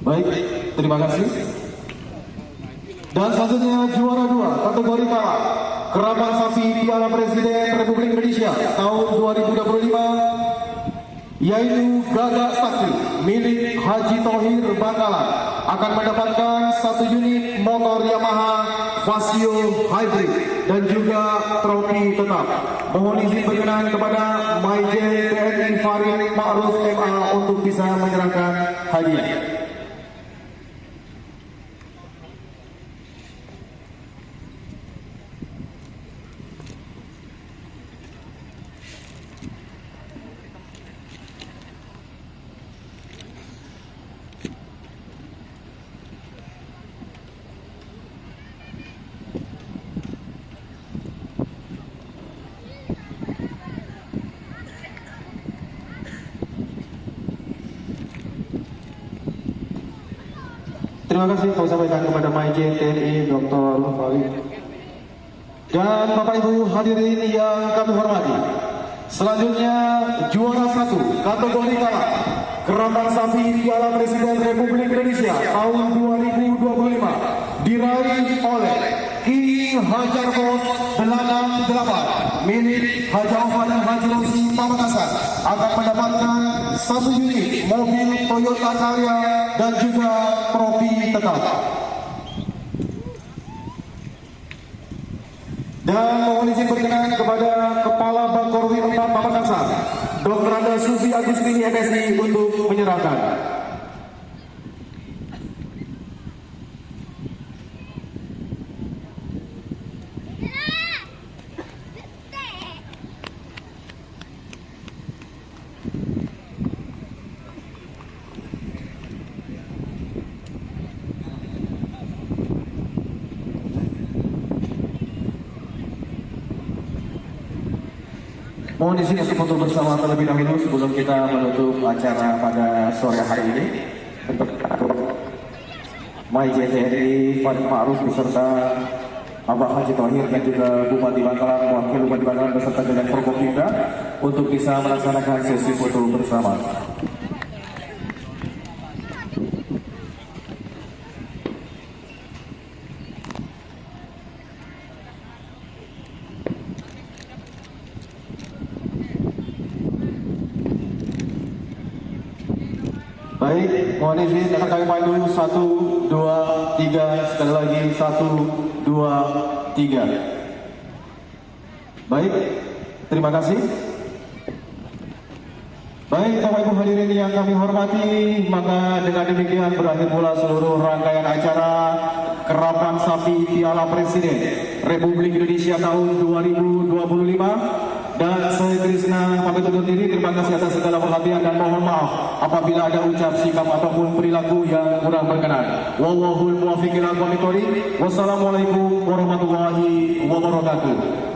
Baik, terima kasih. Dan selanjutnya juara 2 kategori kalah Kerabat Sapi Piala Presiden Republik Indonesia tahun 2025 yaitu Gagak Sakti milik Haji Thohir Bangkalan akan mendapatkan 1 unit motor Yamaha Vasio Hybrid dan juga trofi tetap. Mohon izin berkenan kepada Majen TNI Farid Ma'ruf MA untuk bisa menyerahkan hadiah. Terima kasih kami sampaikan kepada Majen TNI Dr. Farid. Dan Bapak Ibu hadirin yang kami hormati, selanjutnya juara 1 kategori kalah Kerabat Sapi Piala Presiden Republik Indonesia tahun 2025 diraih oleh King Hajar Bos 88 milik Haji Aufan dan Haji Rosi Pamekasan akan mendapatkan 1 unit mobil Toyota Carya dan juga trofi tetap. Dan mohon izin berkenan kepada Kepala Bakorwil 4 Pamekasan, Dr. Anda Sufi Agustini MSI untuk menyerahkan. Mohon izin untuk foto bersama terlebih dahulu sebelum kita menutup acara pada sore hari ini. Untuk Majen TNI Farid Ma'ruf beserta Abah Haji Thohir dan juga Bupati Bangkalan, Wakil Bupati Bangkalan beserta dengan Forkopimda untuk bisa melaksanakan sesi foto bersama. Baik, mohon izin akan kami pandu 1, 2, 3, sekali lagi 1, 2, 3. Baik, terima kasih. Baik, Bapak Ibu hadirin yang kami hormati, maka dengan demikian berakhir pula seluruh rangkaian acara Kerabat Sapi Piala Presiden Republik Indonesia tahun 2025. Dan saya Krisna pamit undur diri. Terima kasih atas segala perhatian dan mohon maaf apabila ada ucap, sikap ataupun perilaku yang kurang berkenan. Wallahul muwaffiq ila aqwamit thoriq. Wassalamualaikum warahmatullahi wabarakatuh.